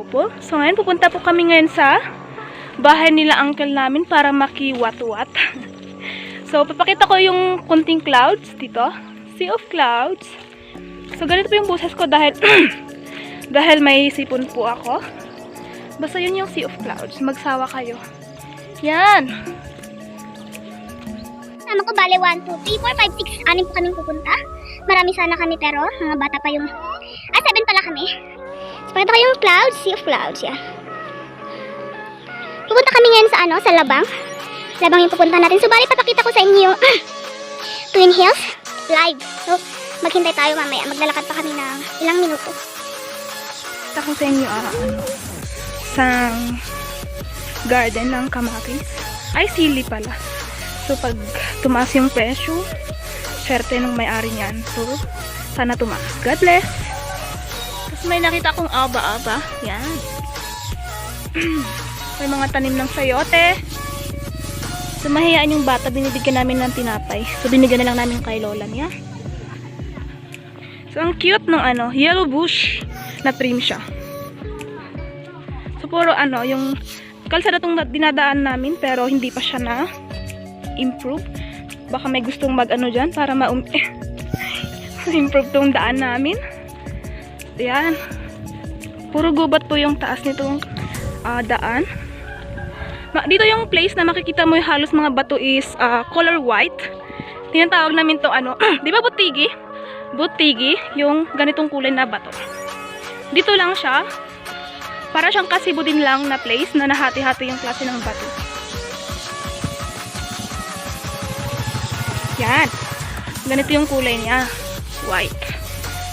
po. So ngayon, pupunta po kami ngayon sa bahay nila uncle namin para makiwat-wat. So, papakita ko yung kunting clouds dito. Sea of clouds. So, ganito po yung boses ko dahil dahil may sipon po ako. Basta yun yung sea of clouds. Magsawa kayo. Yan. Sama ko, bale 1, 2, 3, 4, 5, 6. 6 po kaming pupunta. Marami sana kami pero mga bata pa yung... 7 pala kami. So, pakita ko yung clouds, sea of clouds, yeah. Pupunta kami ngayon sa sa Labang. Labang yung pupunta natin. So, bali papakita ko sa inyo yung Twin Hills live. So, maghintay tayo mamaya. Maglalakad pa kami ng ilang minuto. Pakita ko sa inyo isang garden ng kamatis. Ay, sili pala. So, pag tumaas yung presyo, swerte ng may-ari niyan. So, sana tumaas. God bless! Tapos may nakita akong aba-aba. Yan. May mga tanim ng sayote. So, mahiyaan yung bata. Binibigyan namin ng tinapay. So, binigyan na lang namin kay lola niya. So, ang cute ng yellow bush na trim siya. So, puro yung kalsada itong dinadaan namin pero hindi pa siya na improve. Baka may gustong dyan para improve tong daan namin. Ayan. Puro gubat po yung taas nitong daan. Dito yung place na makikita mo yung halos mga bato is color white. Tinatawag namin to di ba butigi? Butigi, yung ganitong kulay na bato. Dito lang siya. Para siyang kasibo din lang na place na nahati-hati yung klase ng bato. Yan. Ganito yung kulay niya. White.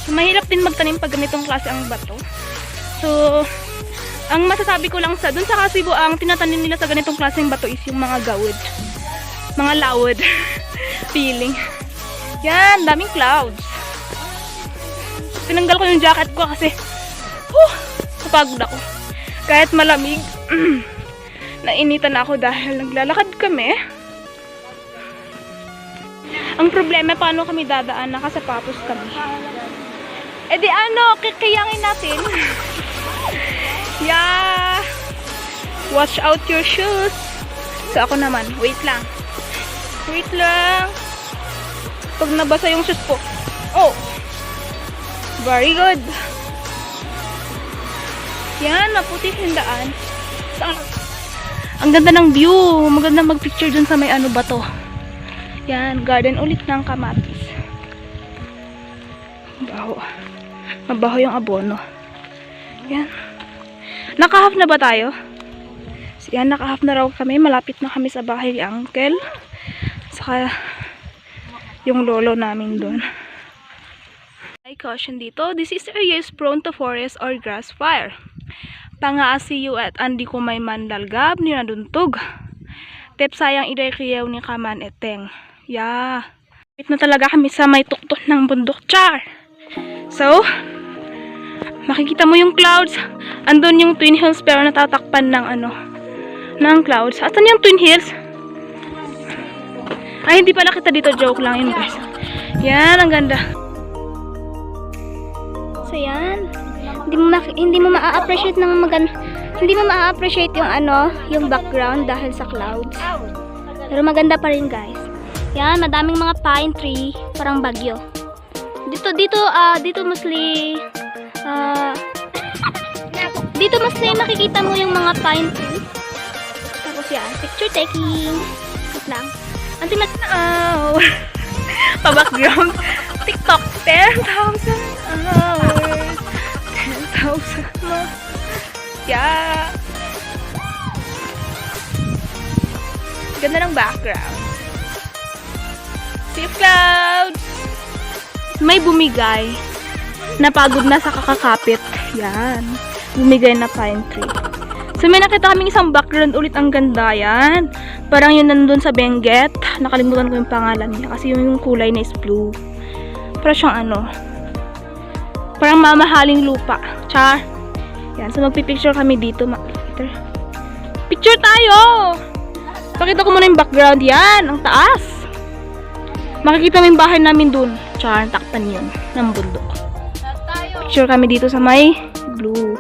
So, mahirap din magtanim pag ganitong klase ang bato. So, ang masasabi ko lang dun sa Kasibo, ang tinatanim nila sa ganitong klaseng bato is yung mga gawid. Mga lawod. Feeling. Yan. Daming clouds. Tinanggal ko yung jacket ko kasi napagod ako. Kahit malamig. Nainitan ako dahil naglalakad kami. Ang problema, paano kami dadaan? Nakasapatos kami. Eh di kikiyangin natin. Yeah. Watch out your shoes. So ako naman, wait lang. Wait lang. Pag nabasa yung shoes ko. Oh. Very good. Yan, maputi yung daan. Ang ganda ng view. Maganda mag-picture dun sa may bato. Yan, garden ulit ng kamatis. Mabaho. Mabaho yung abono. Yan. Naka-half na ba tayo? Yan, naka-half na raw kami. Malapit na kami sa bahay ni uncle. Saka yung lolo namin doon. Ay, caution dito. This is area is prone to forest or grass fire. Pangaasiyo at andi ko may mandalgab ni naduntog. Tep sayang iday kiyaw ni kaman eteng. Yeah. Wait na talaga kami sa may tuktok ng bundok. Char! So, makikita mo yung clouds. Andun yung Twin Hills pero natatakpan ng ng clouds. Asan yung Twin Hills? Ay, hindi pala kita dito. Joke lang yun, guys. Yan, ang ganda. So, yan. Hindi mo ma-appreciate ng hindi mo ma-appreciate yung yung background dahil sa clouds. Pero maganda pa rin, guys. Yan, madaming mga pine tree, parang bagyo. Dito mostly makikita mo yung mga pine tree. Tapos yan, picture taking. Wait lang. Pa-background. TikTok, 10,000 hours. 10,000 more. Yeah. Ganda ng background. Sea of clouds. May bumigay. Napagod na sa kakakapit. Yan. Bumigay na pine tree. So may nakita kaming isang background ulit. Ang ganda yan. Parang yun nandun sa Benguet. Nakalimutan ko yung pangalan niya. Kasi yung kulay na is blue. Parang siyang parang mamahaling lupa. Char. Yan. So magpipicture kami dito. Picture tayo! Pakita ko muna yung background. Yan. Ang taas. Makikita mo yung bahay namin dun. Char. Takpan yun. Ng bundok. Picture kami dito sa may blue.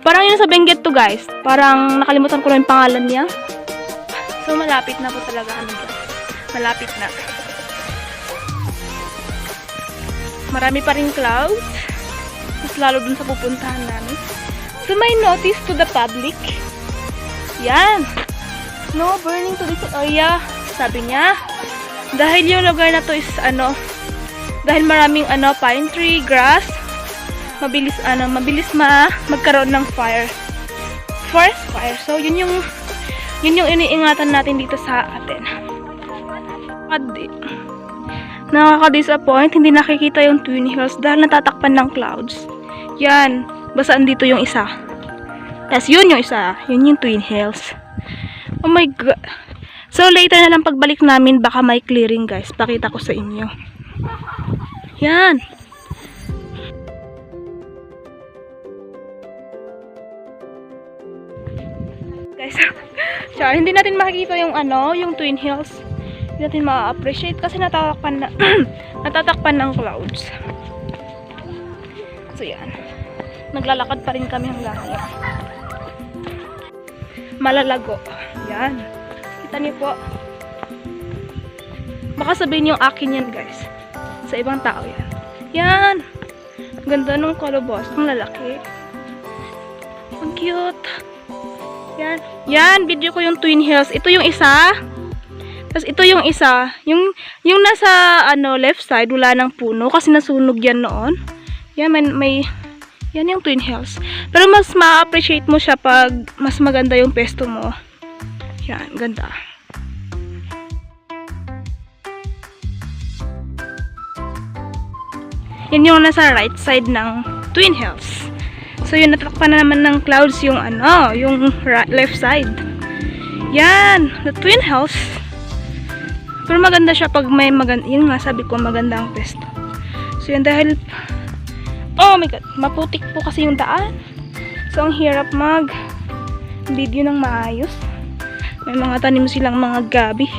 Parang yun sa Benguet to, guys. Parang nakalimutan ko na yung pangalan niya. So, malapit na po talaga kami dyan. Malapit na. Marami pa rin clouds. Mas lalo dun sa pupuntahan namin. So, may notice to the public. Yan. No burning to this area. Sabi niya. Dahil yung lugar na to is dahil maraming pine tree, grass, mabilis magkaroon ng forest fire. So, yun yung iniingatan natin dito sa atin. Nakaka-disappoint, hindi nakikita yung Twin Hills dahil natatakpan ng clouds. Yan, basta andito yung isa. Tapos yun yung isa, yun yung Twin Hills. Oh my God. So later na lang pagbalik namin, baka may clearing, guys. Pakita ko sa inyo. Yan. Guys, sorry, hindi natin makikita yung yung Twin Hills. Hindi natin ma-appreciate kasi natatakpan ng clouds. So yan. Naglalakad pa rin kami hanggang ngayon. Malalago. Yan. Kita niyo po. Baka sabihin yung akin yan, guys. Sa ibang tao yan. Yan. Ganda nung kalabas. Ang lalaki. Ang cute. Yan. Yan. Video ko yung Twin Hills. Ito yung isa. Tapos ito yung isa. Yung nasa left side, wala ng puno. Kasi nasunog yan noon. Yan. Yan yung Twin Hills. Pero mas ma-appreciate mo siya pag mas maganda yung pesto mo. Yan, ganda. Yan yung nasa right side ng Twin Hills. So, yun, natatakpan na naman ng clouds yung yung left side. Yan, the Twin Hills. Pero maganda siya pag may yun nga, sabi ko, maganda ang pesto. So, yun, dahil oh my God, maputik po kasi yung daan. So, ang hirap mag-video ng maayos. May mga tanim silang mga gabi.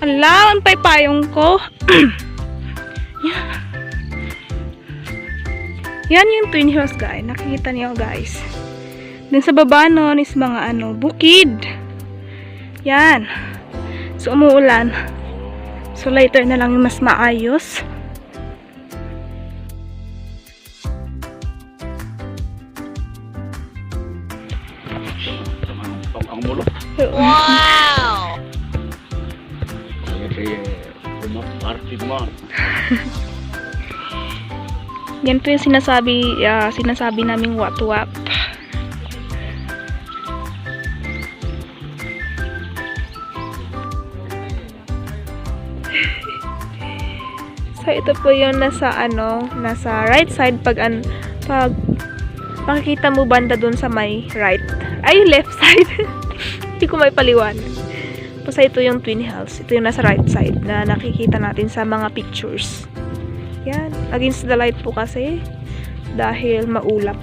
Ala, ang paypayong ko. Yan yung Twin Hills, guys. Nakikita niyo, guys. Dun sa baba nun is mga bukid. Yan. So, umuulan. So, later na lang yung mas maayos. Wow! Yan po yung sinasabi naming wap-wap. So ito po yung nasa right side pag makikita mo banda dun sa may right. Ay, left side. Hindi ko may paliwanag. Basta ito yung Twin Hills. Ito yung nasa right side na nakikita natin sa mga pictures. Yan. Against the light po kasi dahil maulap.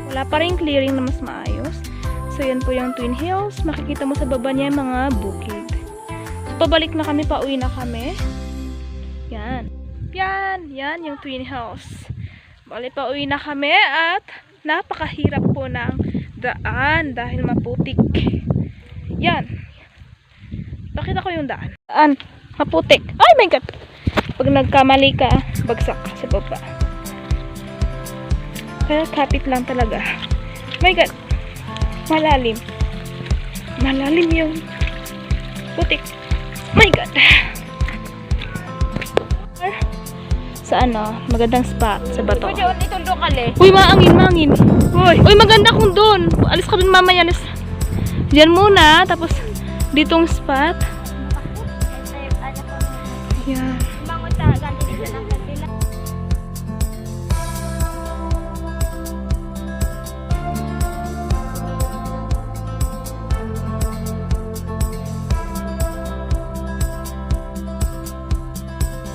Wala pa rin clearing na mas maayos. So, yan po yung Twin Hills. Makikita mo sa baba niya yung mga bukid. So, pabalik na kami, pauwi na kami. Yan. Yan yung Twin Hills. Bali, pauwi na kami at napakahirap po ng daan dahil maputik. Yan. Pakita ko yung daan. Daan. Maputik. Ay, my God! Pag nagkamali ka, bagsak sa baba. Kaya kapit lang talaga. My God. Malalim. Malalim yung putik. My God. Sa magandang spot sa bato. Uy, maangin. Uy, maganda kung doon. Alis ka dun mamaya. Alis. Diyan muna. Tapos, ditong spot. Yan.